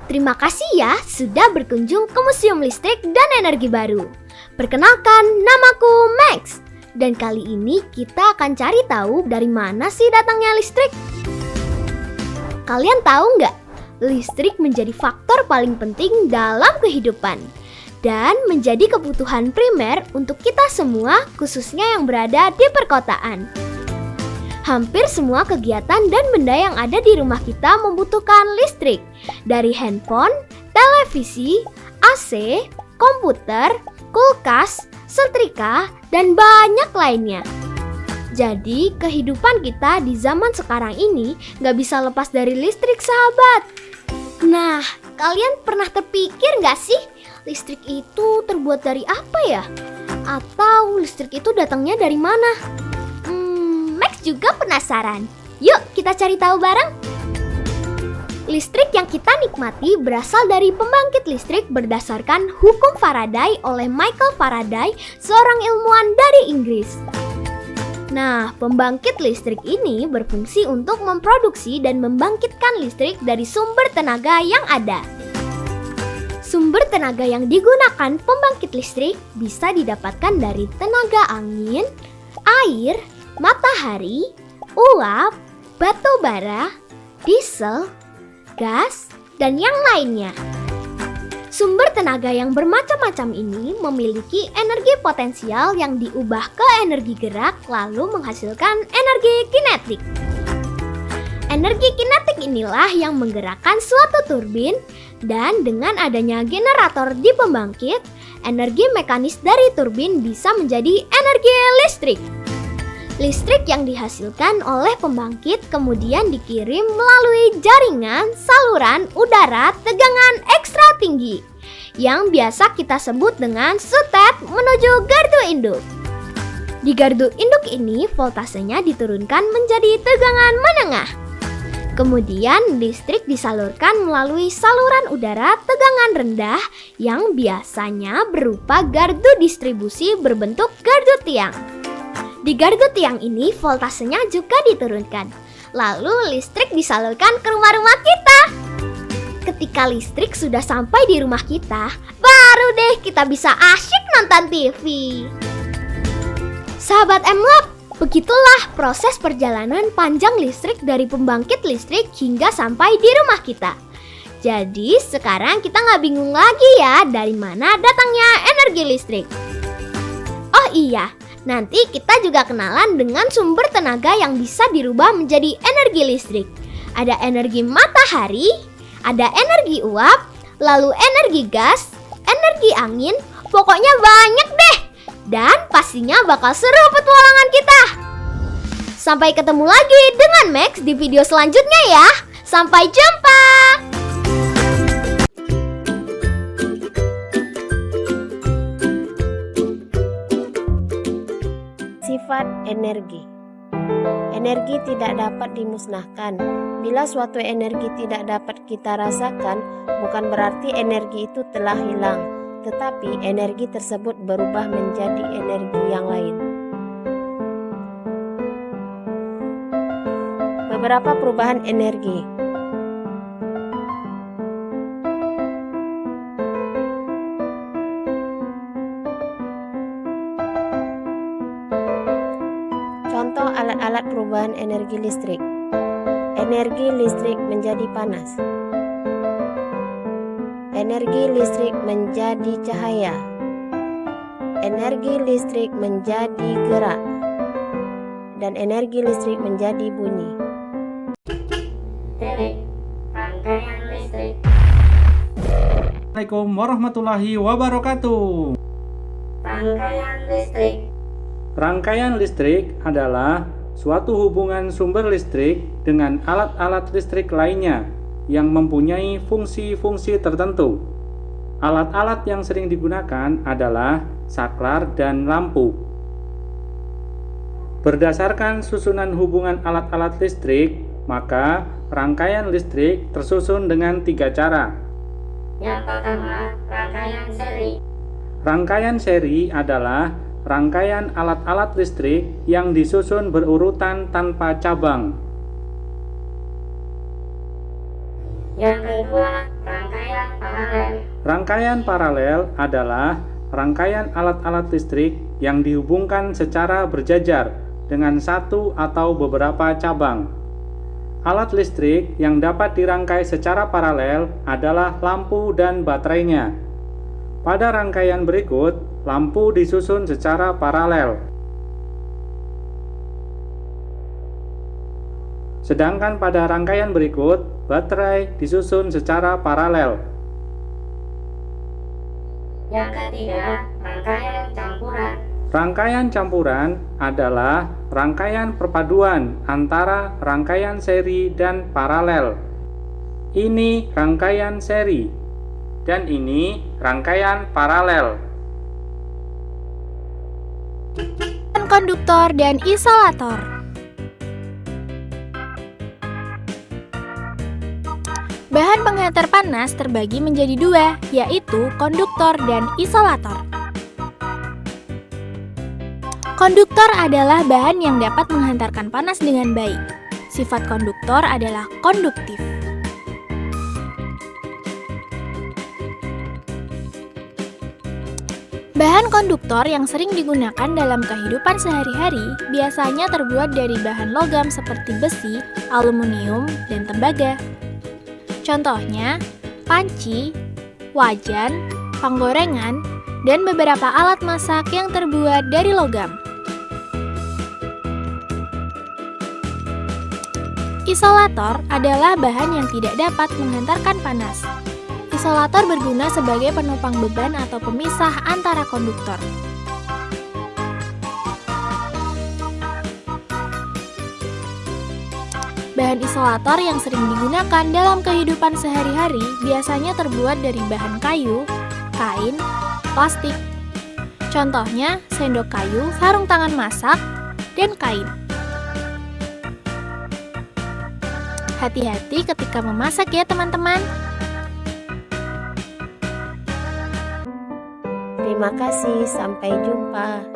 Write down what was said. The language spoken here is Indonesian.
Terima kasih ya sudah berkunjung ke Museum Listrik dan Energi Baru. Perkenalkan, namaku Max. Dan kali ini kita akan cari tahu dari mana sih datangnya listrik. Kalian tahu nggak? Listrik menjadi faktor paling penting dalam kehidupan dan menjadi kebutuhan primer untuk kita semua, khususnya yang berada di perkotaan. Hampir semua kegiatan dan benda yang ada di rumah kita membutuhkan listrik. Dari handphone, televisi, AC, komputer, kulkas, setrika, dan banyak lainnya. Jadi, kehidupan kita di zaman sekarang ini nggak bisa lepas dari listrik, sahabat. Nah, kalian pernah terpikir nggak sih, listrik itu terbuat dari apa ya? Atau listrik itu datangnya dari mana? Max juga penasaran. Yuk kita cari tahu bareng. Listrik yang kita nikmati berasal dari pembangkit listrik berdasarkan hukum Faraday oleh Michael Faraday, seorang ilmuwan dari Inggris. Nah, pembangkit listrik ini berfungsi untuk memproduksi dan membangkitkan listrik dari sumber tenaga yang ada. Sumber tenaga yang digunakan pembangkit listrik bisa didapatkan dari tenaga angin, air, matahari, uap, batu bara, diesel, gas, dan yang lainnya. Sumber tenaga yang bermacam-macam ini memiliki energi potensial yang diubah ke energi gerak lalu menghasilkan energi kinetik. Energi kinetik inilah yang menggerakkan suatu turbin dan dengan adanya generator di pembangkit, energi mekanis dari turbin bisa menjadi energi listrik. Listrik yang dihasilkan oleh pembangkit kemudian dikirim melalui jaringan saluran udara tegangan ekstra tinggi yang biasa kita sebut dengan sutet menuju gardu induk. Di gardu induk ini voltasenya diturunkan menjadi tegangan menengah. Kemudian listrik disalurkan melalui saluran udara tegangan rendah yang biasanya berupa gardu distribusi berbentuk gardu tiang. Di gardu tiang ini voltasenya juga diturunkan. Lalu listrik disalurkan ke rumah-rumah kita. Ketika listrik sudah sampai di rumah kita, baru deh kita bisa asyik nonton TV. Sahabat MLab, begitulah proses perjalanan panjang listrik dari pembangkit listrik hingga sampai di rumah kita. Jadi sekarang kita nggak bingung lagi ya dari mana datangnya energi listrik. Oh iya, nanti kita juga kenalan dengan sumber tenaga yang bisa dirubah menjadi energi listrik. Ada energi matahari, ada energi uap, lalu energi gas, energi angin, pokoknya banyak deh. Dan pastinya bakal seru petualangan kita. Sampai ketemu lagi dengan Max di video selanjutnya ya. Sampai jumpa. Sifat energi. Energi tidak dapat dimusnahkan. Bila suatu energi tidak dapat kita rasakan, bukan berarti energi itu telah hilang, tetapi energi tersebut berubah menjadi energi yang lain. Beberapa perubahan energi. Contoh alat-alat perubahan energi listrik. Energi listrik menjadi panas. Energi listrik menjadi cahaya. Energi listrik menjadi gerak. Dan energi listrik menjadi bunyi. Rangkaian listrik. Assalamualaikum warahmatullahi wabarakatuh. Rangkaian listrik. Rangkaian listrik adalah suatu hubungan sumber listrik dengan alat-alat listrik lainnya yang mempunyai fungsi-fungsi tertentu. Alat-alat yang sering digunakan adalah saklar dan lampu. Berdasarkan susunan hubungan alat-alat listrik, maka rangkaian listrik tersusun dengan 3 cara. Yang pertama, rangkaian seri. Rangkaian seri adalah rangkaian alat-alat listrik yang disusun berurutan tanpa cabang. Yang kedua, rangkaian Rangkaian paralel adalah rangkaian alat-alat listrik yang dihubungkan secara berjajar dengan satu atau beberapa cabang. Alat listrik yang dapat dirangkai secara paralel adalah lampu dan baterainya. Pada rangkaian berikut, lampu disusun secara paralel. Sedangkan pada rangkaian berikut, baterai disusun secara paralel. Yang ketiga, rangkaian campuran. Rangkaian campuran adalah rangkaian perpaduan antara rangkaian seri dan paralel. Ini rangkaian seri, dan ini rangkaian paralel. Konduktor dan isolator. Bahan penghantar panas terbagi menjadi dua, yaitu konduktor dan isolator. Konduktor adalah bahan yang dapat menghantarkan panas dengan baik. Sifat konduktor adalah konduktif. Bahan konduktor yang sering digunakan dalam kehidupan sehari-hari biasanya terbuat dari bahan logam seperti besi, aluminium, dan tembaga. Contohnya, panci, wajan, penggorengan, dan beberapa alat masak yang terbuat dari logam. Isolator adalah bahan yang tidak dapat menghantarkan panas. Isolator berguna sebagai penopang beban atau pemisah antara konduktor. Bahan isolator yang sering digunakan dalam kehidupan sehari-hari biasanya terbuat dari bahan kayu, kain, plastik. Contohnya, sendok kayu, sarung tangan masak, dan kain. Hati-hati ketika memasak ya teman-teman. Terima kasih, sampai jumpa.